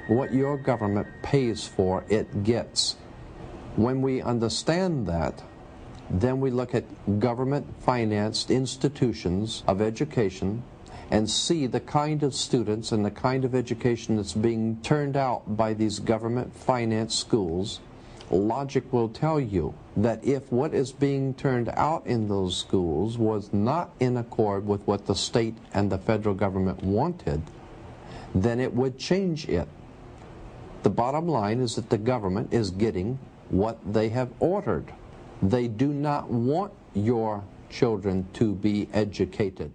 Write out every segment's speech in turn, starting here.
what your government pays for, it gets. When we understand that, then we look at government-financed institutions of education and see the kind of students and the kind of education that's being turned out by these government-financed schools. Logic will tell you that if what is being turned out in those schools was not in accord with what the state and the federal government wanted, then it would change it. The bottom line is that the government is getting what they have ordered. They do not want your children to be educated.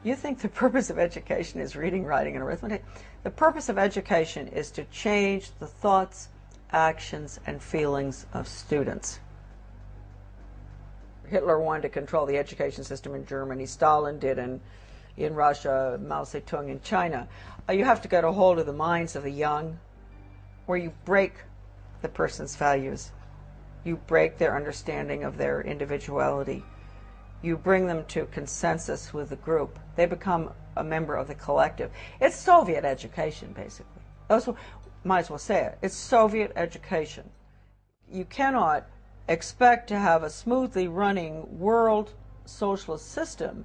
You think the purpose of education is reading, writing, and arithmetic? The purpose of education is to change the thoughts, actions, and feelings of students. Hitler wanted to control the education system in Germany. Stalin did in Russia, Mao Zedong in China. You have to get a hold of the minds of the young, where you break the person's values. You break their understanding of their individuality. You bring them to consensus with the group. They become a member of the collective. It's Soviet education, basically. Also, might as well say it. It's Soviet education. You cannot expect to have a smoothly running world socialist system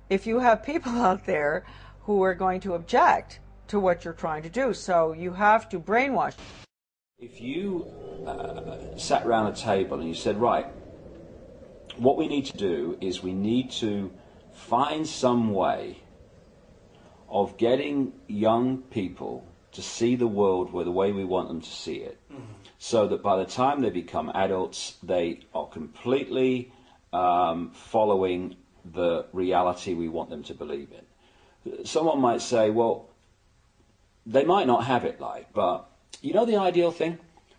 if you have people out there who are going to object to what you're trying to do. So you have to brainwash. If you sat around a table and you said, right, what we need to do is we need to find some way of getting young people to see the world the way we want them to see it, so that by the time they become adults, they are completely following the reality we want them to believe in. Someone might say, well, they might not have it like, but you know the ideal thing?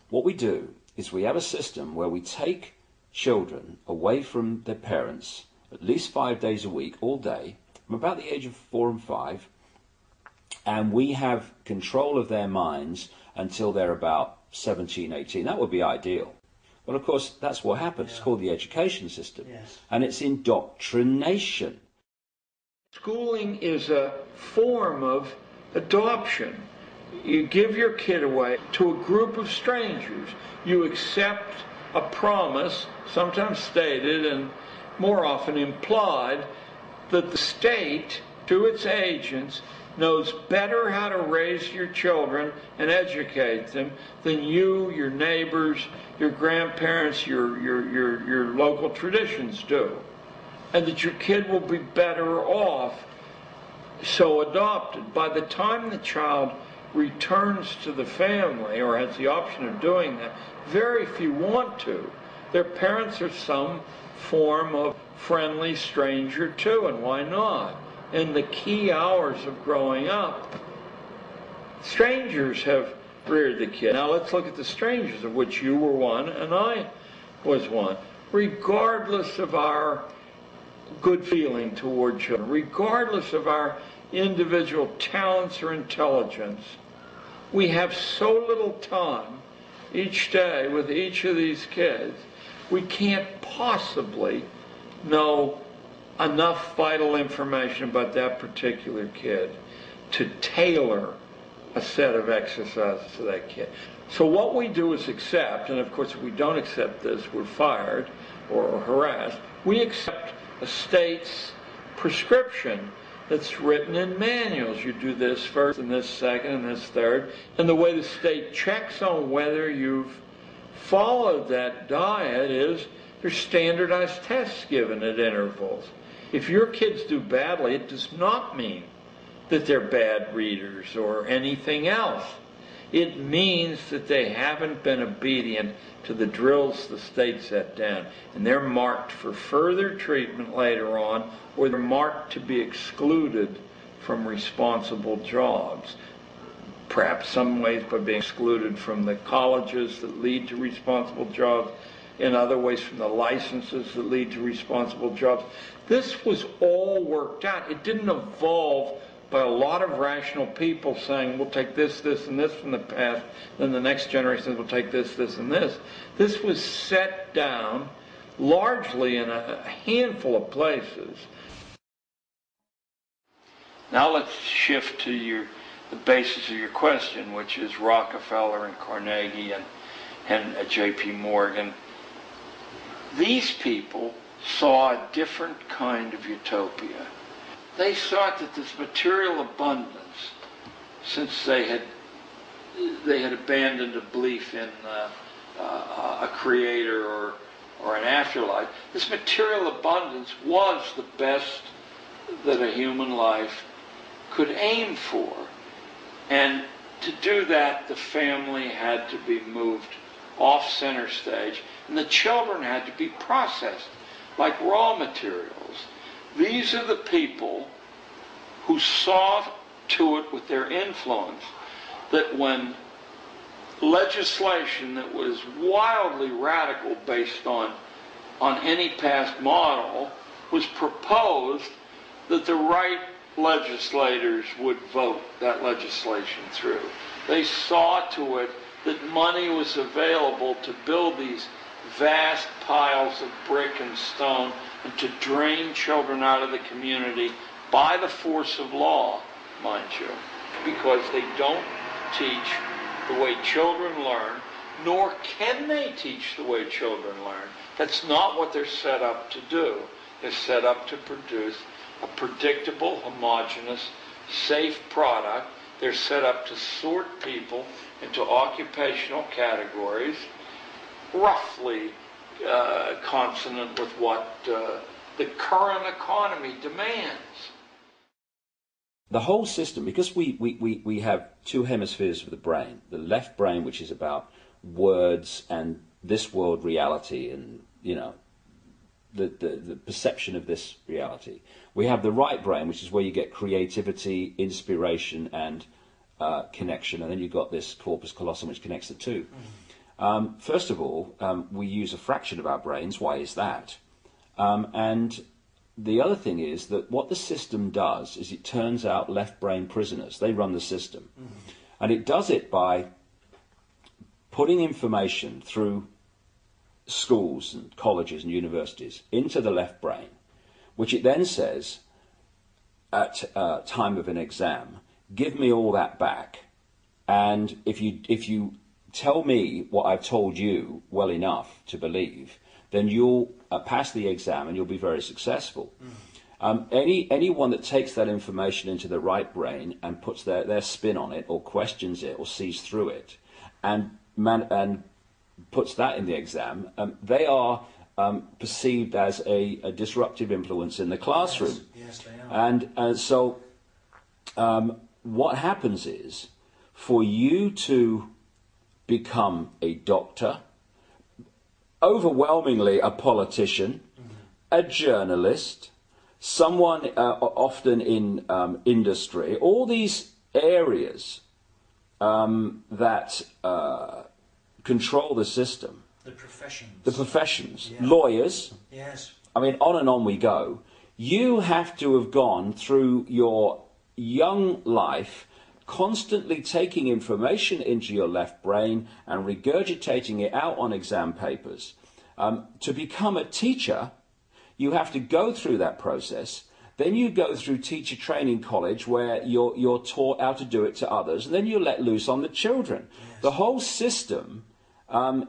What we do is we have a system where we take children away from their parents at least 5 days a week, all day, from about the age of 4 and 5, and we have control of their minds until they're about 17, 18. That would be ideal. But of course, that's what happens. Yeah. It's called the education system. Yes. And it's indoctrination. Schooling is a form of adoption. You give your kid away to a group of strangers. You accept a promise, sometimes stated and more often implied, that the state, to its agents, knows better how to raise your children and educate them than you, your neighbors, your grandparents, your local traditions do. And that your kid will be better off so adopted. By the time the child returns to the family, or has the option of doing that, very few want to. Their parents are some form of friendly stranger too, and why not? In the key hours of growing up, strangers have reared the kid. Now let's look at the strangers, of which you were one and I was one. Regardless of our good feeling toward children, regardless of our individual talents or intelligence, we have so little time each day with each of these kids, we can't possibly know enough vital information about that particular kid to tailor a set of exercises to that kid. So what we do is accept, and of course if we don't accept this, we're fired or harassed, we accept a state's prescription that's written in manuals. You do this first and this second and this third, and the way the state checks on whether you've followed that diet is there's standardized tests given at intervals. If your kids do badly, it does not mean that they're bad readers or anything else. It means that they haven't been obedient to the drills the state set down, and they're marked for further treatment later on, or they're marked to be excluded from responsible jobs. Perhaps some ways by being excluded from the colleges that lead to responsible jobs, in other ways from the licenses that lead to responsible jobs. This was all worked out. It didn't evolve by a lot of rational people saying, we'll take this, this, and this from the past, then the next generation will take this, this, and this. This was set down largely in a handful of places. Now let's shift to your the basis of your question, which is Rockefeller and Carnegie and J.P. Morgan. These people saw a different kind of utopia. They thought that this material abundance, since they had abandoned a belief in a creator or an afterlife, this material abundance was the best that a human life could aim for. And to do that, the family had to be moved off center stage, and the children had to be processed like raw materials. These are the people who saw to it with their influence that when legislation that was wildly radical based on any past model was proposed, that the right legislators would vote that legislation through. They saw to it that money was available to build these vast piles of brick and stone and to drain children out of the community by the force of law, mind you, because they don't teach the way children learn, nor can they teach the way children learn. That's not what they're set up to do. They're set up to produce a predictable, homogeneous, safe product. They're set up to sort people into occupational categories, roughly consonant with what the current economy demands. The whole system, because we have two hemispheres of the brain, the left brain, which is about words and this world reality and, you know, the perception of this reality. We have the right brain, which is where you get creativity, inspiration, and connection, and then you've got this corpus callosum, which connects the two. First of all, we use a fraction of our brains. Why is that? And the other thing is that what the system does is it turns out left brain prisoners. They run the system. And it does it by putting information through schools and colleges and universities into the left brain, which it then says at time of an exam, give me all that back. And if you tell me what I've told you well enough to believe, then you'll pass the exam and you'll be very successful. Anyone that takes that information into the right brain and puts their spin on it or questions it or sees through it and puts that in the exam, they are perceived as a disruptive influence in the classroom. Yes, they are. And so what happens is, for you to become a doctor, overwhelmingly a politician, a journalist, someone often in industry, all these areas that control the system. The professions. The professions. Yeah. Lawyers. Yes. I mean, on and on we go. You have to have gone through your young life constantly taking information into your left brain and regurgitating it out on exam papers. To become a teacher, you have to go through that process. Then you go through teacher training college where you're taught how to do it to others, and then you're let loose on the children. Yes. The whole system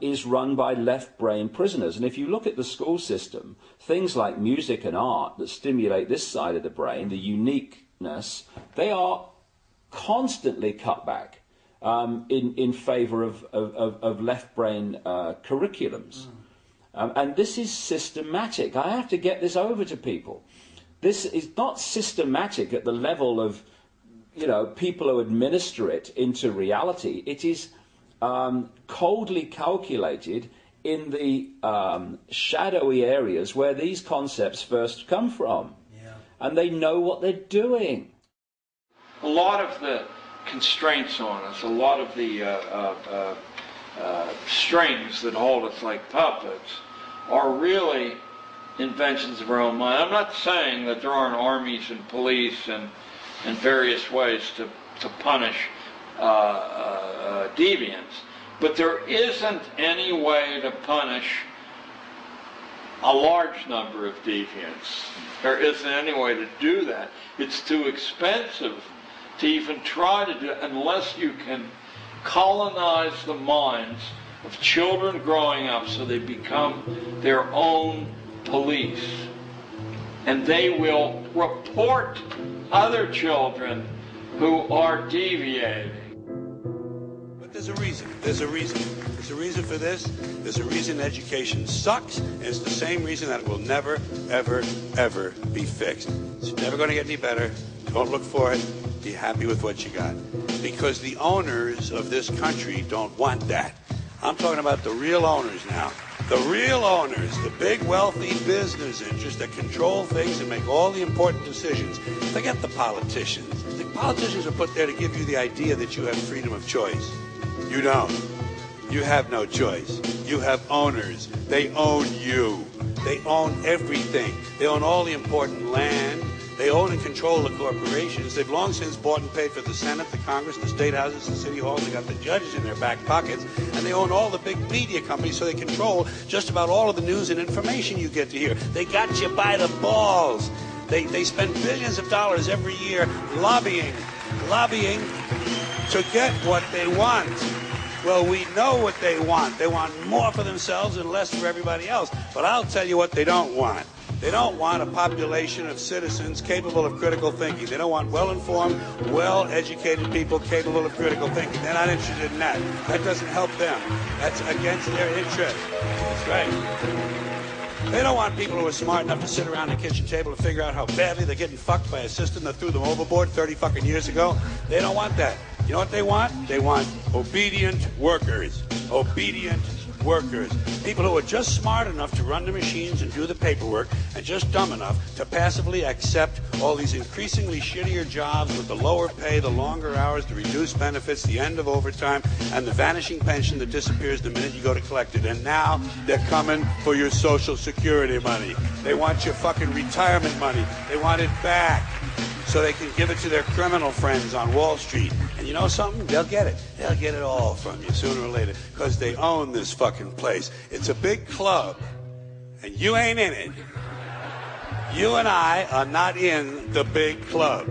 is run by left brain prisoners. And if you look at the school system, things like music and art that stimulate this side of the brain, the uniqueness, they are constantly cut back in favor of left brain curriculums. And this is systematic. I have to get this over to people. This is not systematic at the level of, you know, people who administer it into reality. It is coldly calculated in the shadowy areas where these concepts first come from. Yeah. And they know what they're doing. A lot of the constraints on us, a lot of the strings that hold us like puppets are really inventions of our own mind. I'm not saying that there aren't armies and police and various ways to punish deviance, but there isn't any way to punish a large number of deviants. There isn't any way to do that. It's too expensive to even try to do it unless you can colonize the minds of children growing up so they become their own police. And they will report other children who are deviating. But there's a reason. There's a reason. There's a reason for this. There's a reason education sucks, and it's the same reason that it will never, ever, ever be fixed. It's never going to get any better. Don't look for it. Be happy with what you got. Because the owners of this country don't want that. I'm talking about the real owners now. The real owners, the big wealthy business interests that control things and make all the important decisions. Forget the politicians. The politicians are put there to give you the idea that you have freedom of choice. You don't. You have no choice. You have owners. They own you. They own everything. They own all the important land. They own and control the corporations. They've long since bought and paid for the Senate, the Congress, the state houses, the city halls. They got the judges in their back pockets. And they own all the big media companies, so they control just about all of the news and information you get to hear. They got you by the balls. They spend billions of dollars every year lobbying to get what they want. Well, we know what they want. They want more for themselves and less for everybody else. But I'll tell you what they don't want. They don't want a population of citizens capable of critical thinking. They don't want well-informed, well-educated people capable of critical thinking. They're not interested in that. That doesn't help them. That's against their interest. That's right. They don't want people who are smart enough to sit around the kitchen table to figure out how badly they're getting fucked by a system that threw them overboard 30 fucking years ago. They don't want that. You know what they want? They want obedient workers. Obedient workers. People who are just smart enough to run the machines and do the paperwork and just dumb enough to passively accept all these increasingly shittier jobs with the lower pay, the longer hours, the reduced benefits, the end of overtime, and the vanishing pension that disappears the minute you go to collect it. And now they're coming for your Social Security money. They want your fucking retirement money. They want it back so they can give it to their criminal friends on Wall Street. And you know something? They'll get it. They'll get it all from you sooner or later because they own this fucking place. It's a big club, and you ain't in it. You and I are not in the big club.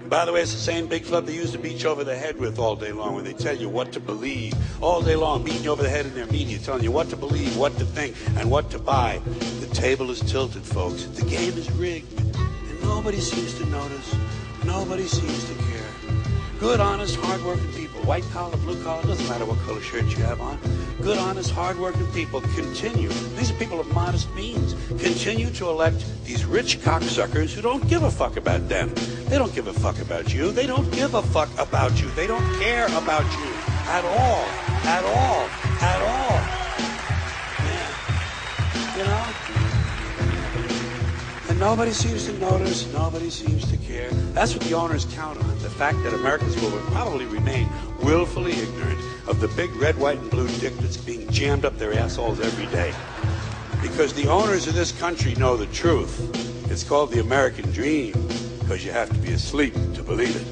By the way, it's the same big club they used to beat you over the head with all day long when they tell you what to believe. All day long, beating you over the head in their media, telling you what to believe, what to think, and what to buy. The table is tilted, folks. The game is rigged. And nobody seems to notice. Nobody seems to care. Good, honest, hard-working people, white collar, blue collar, doesn't matter what color shirt you have on. Good, honest, hard-working people continue. These are people of modest means. Continue to elect these rich cocksuckers who don't give a fuck about them. They don't give a fuck about you. They don't give a fuck about you. They don't care about you at all. At all. At all. Yeah. You know? And nobody seems to notice, nobody seems to care. That's what the owners count on, the fact that Americans will probably remain willfully ignorant of the big red, white, and blue dick that's being jammed up their assholes every day. Because the owners of this country know the truth. It's called the American dream, because you have to be asleep to believe it.